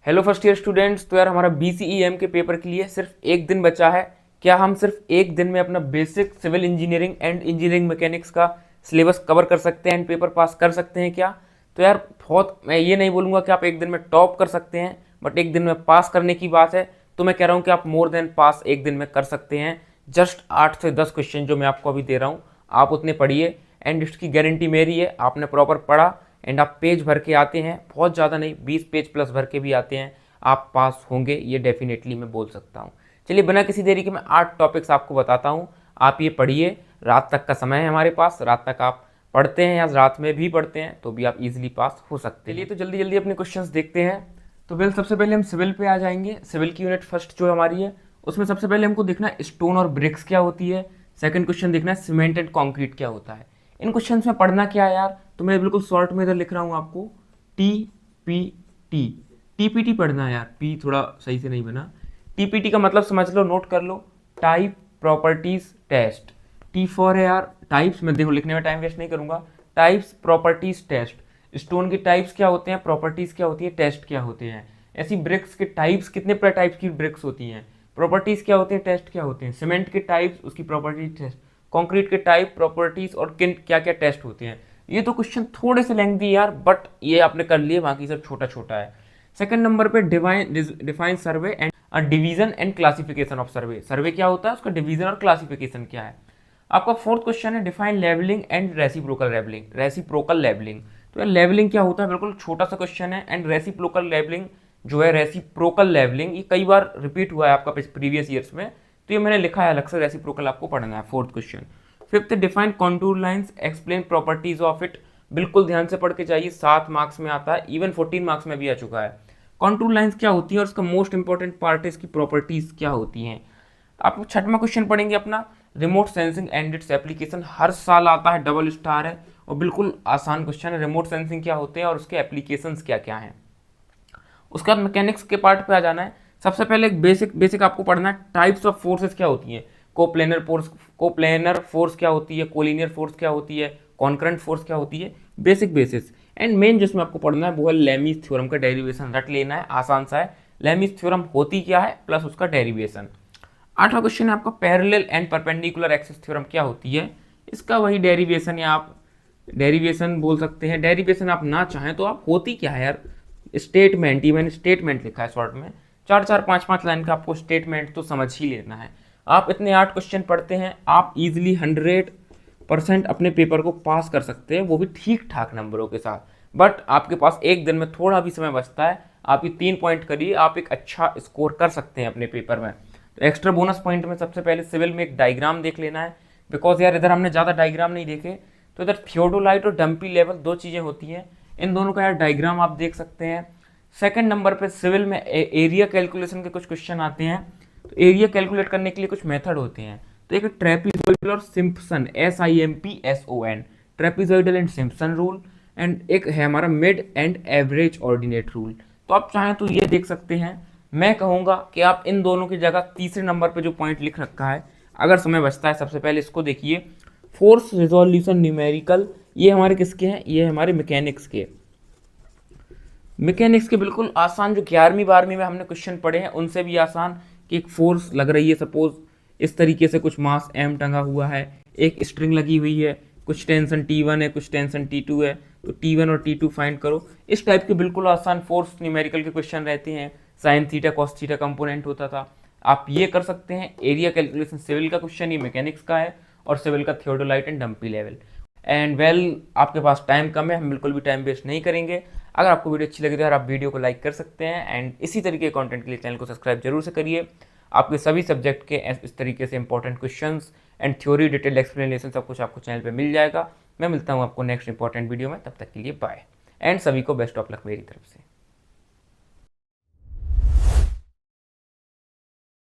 Hello first year students. तो यार हमारा BCEM के पेपर के लिए सिर्फ एक दिन बचा है। क्या हम सिर्फ एक दिन में अपना basic civil engineering and engineering mechanics का सिलेबस कवर कर सकते हैं एंड पेपर पास कर सकते हैं क्या? तो यार बहुत, मैं ये नहीं बोलूँगा कि आप एक दिन में टॉप कर सकते हैं, बट एक दिन में पास करने की बात है तो मैं कह रहा हूँ कि आप मोर देन पास एक दिन में कर सकते हैं। जस्ट 8 से 10 क्वेश्चन जो मैं आपको अभी दे रहा हूँ, आप उतने पढ़िए एंड इसकी गारंटी मेरी है, आपने प्रॉपर पढ़ा एंड आप पेज भर के आते हैं, बहुत ज़्यादा नहीं 20 पेज प्लस भर के भी आते हैं, आप पास होंगे, ये डेफिनेटली मैं बोल सकता हूँ। चलिए बिना किसी देरी के मैं 8 टॉपिक्स आपको बताता हूँ, आप ये पढ़िए। रात तक का समय है हमारे पास, रात तक आप पढ़ते हैं या रात में भी पढ़ते हैं तो भी आप इजीली पास हो सकते हैं। चलिए तो जल्दी जल्दी अपने क्वेश्चंस देखते हैं। तो वेल सबसे पहले हम सिविल पे आ जाएंगे। सिविल की यूनिट फर्स्ट जो हमारी है उसमें सबसे पहले हमको देखना है स्टोन और ब्रिक्स क्या होती है। सेकंड क्वेश्चन देखना है सीमेंट एंड कंक्रीट क्या होता है। इन क्वेश्चंस में पढ़ना क्या है यार, तो मैं बिल्कुल शॉर्ट में इधर लिख रहा हूँ आपको TPT। TPT पढ़ना है यार, पी थोड़ा सही से नहीं बना। TPT का मतलब समझ लो, नोट कर लो, type properties test. T for है यार टाइप्स, मैं देखो लिखने में टाइम वेस्ट नहीं करूंगा। टाइप्स प्रॉपर्टीज टेस्ट, स्टोन के टाइप्स क्या होते हैं, प्रॉपर्टीज क्या होती है, टेस्ट क्या होते हैं। ऐसी ब्रिक्स के टाइप्स, कितने टाइप्स की ब्रिक्स होती हैं, प्रॉपर्टीज क्या होती हैं, टेस्ट क्या होते हैं। सीमेंट के टाइप्स, उसकी प्रॉपर्टीज टेस्ट। कंक्रीट के टाइप, प्रॉपर्टीज और किन क्या क्या टेस्ट होते हैं। ये तो क्वेश्चन थोड़े से लेंथी यार, बट ये आपने कर लिए, बाकी सब छोटा छोटा है। सेकंड नंबर पे define survey and division and classification of survey. Survey क्या होता है, उसका डिवीजन और क्लासिफिकेशन क्या है। आपका फोर्थ क्वेश्चन है define levelling and reciprocal levelling. Reciprocal levelling, तो यार लेवलिंग क्या होता है, बिल्कुल छोटा सा क्वेश्चन है। एंड रेसिप्रोकल लेवलिंग जो है, रेसिप्रोकल लेवलिंग, ये कई बार रिपीट हुआ है आपका प्रीवियस ईयर्स में, तो ये मैंने लिखा है अलग से, रेसिप्रोकल आपको पढ़ना है। Fourth question. Fifth define contour lines, explain properties of it. बिल्कुल ध्यान से पढ़ के जाइए, 7 मार्क्स में आता है, इवन 14 मार्क्स में भी आ चुका है। कॉन्टूर लाइंस क्या होती है और उसका मोस्ट इंपॉर्टेंट पार्ट है इसकी प्रॉपर्टीज क्या होती हैं। आप छठवां क्वेश्चन पढ़ेंगे अपना remote sensing and its application. हर साल आता है, डबल स्टार है और बिल्कुल आसान क्वेश्चन है। रिमोट सेंसिंग क्या होते हैं और उसके एप्लीकेशंस क्या क्या हैं। उसके बाद मैकेनिक्स के पार्ट पे आ जाना है। सबसे पहले एक बेसिक आपको पढ़ना है, टाइप्स ऑफ फोर्सेस क्या होती हैं। कोप्लेनर फोर्स क्या होती है, कोलिनियर फोर्स क्या होती है, कॉन्करेंट फोर्स क्या होती है, बेसिस। एंड मेन जिसमें आपको पढ़ना है वो है लेमीज थ्योरम का डेरिवेशन, रट लेना है, आसान सा है। लेमीज थ्योरम होती क्या है प्लस उसका डेरिवेशन। आठवां क्वेश्चन है आपका parallel and perpendicular axis theorem क्या होती है। इसका वही डेरिवेशन, या आप डेरिवेशन बोल सकते हैं, डेरिवेशन आप ना चाहें तो आप होती क्या है यार, स्टेटमेंट। ही मैंने स्टेटमेंट लिखा है शॉर्ट में, 4-4 5-5 लाइन का आपको स्टेटमेंट तो समझ ही लेना है। आप इतने 8 क्वेश्चन पढ़ते हैं, आप इजीली 100% अपने पेपर को पास कर सकते हैं, वो भी ठीक ठाक नंबरों के साथ। बट आपके पास एक दिन में थोड़ा भी समय बचता है, आप ये 3 पॉइंट करिए, आप एक अच्छा स्कोर कर सकते हैं अपने पेपर में। तो एक्स्ट्रा बोनस पॉइंट में सबसे पहले सिविल में एक डायग्राम देख लेना है, बिकॉज यार इधर हमने ज़्यादा डायग्राम नहीं देखे। तो इधर थियोडोलाइट और डंपी लेवल दो चीज़ें होती हैं, इन दोनों का यार डायग्राम आप देख सकते हैं। सेकंड नंबर पे सिविल में एरिया कैलकुलेशन के कुछ क्वेश्चन आते हैं। तो एरिया कैलकुलेट करने के लिए कुछ मेथड होते हैं। तो एक ट्रेपीजोइडल और Simpson, SIMPSON, trapezoidal and Simpson rule. And एक है हमारा mid and average ordinate rule. तो आप चाहें तो ये देख सकते हैं। मैं कहूँगा कि आप इन दोनों की जगह तीसरे नंबर पे जो पॉइंट लिख रखा है, अगर समय बचता है, सबसे पहले इसको देखिए, फोर्स रिजोल्यूशन न्यूमेरिकल। ये हमारे किसके हैं, ये हमारे मैकेनिक्स के। मैकेनिक्स के बिल्कुल आसान, जो 11वीं 12वीं में हमने क्वेश्चन पढ़े हैं उनसे भी आसान। कि एक फोर्स लग रही है, सपोज इस तरीके से कुछ मास M टंगा हुआ है, एक स्ट्रिंग लगी हुई है, कुछ टेंशन T1 है, कुछ टेंशन T2 है, तो T1 और T2 फाइंड करो। इस टाइप के बिल्कुल आसान फोर्स न्यूमेरिकल के क्वेश्चन रहते हैं। Sine theta cos theta component होता था, आप ये कर सकते हैं। एरिया कैलकुलेशन सिविल का क्वेश्चन, ये मैकेनिक्स का है, और सिविल का theodolite and dumpy level. And well आपके पास टाइम कम है, हम बिल्कुल भी टाइम वेस्ट नहीं करेंगे। अगर आपको वीडियो अच्छी लगी तो यार आप वीडियो को लाइक कर सकते हैं, एंड इसी तरीके के कंटेंट के लिए चैनल को सब्सक्राइब जरूर से करिए। आपके सभी सब्जेक्ट के इस तरीके से important questions and theory detailed explanation सब कुछ आपको चैनल पे मिल जाएगा। मैं मिलता हूँ आपको नेक्स्ट इंपॉर्टेंट वीडियो में, तब तक के लिए बाय, एंड सभी को बेस्ट ऑफ लक मेरी तरफ से।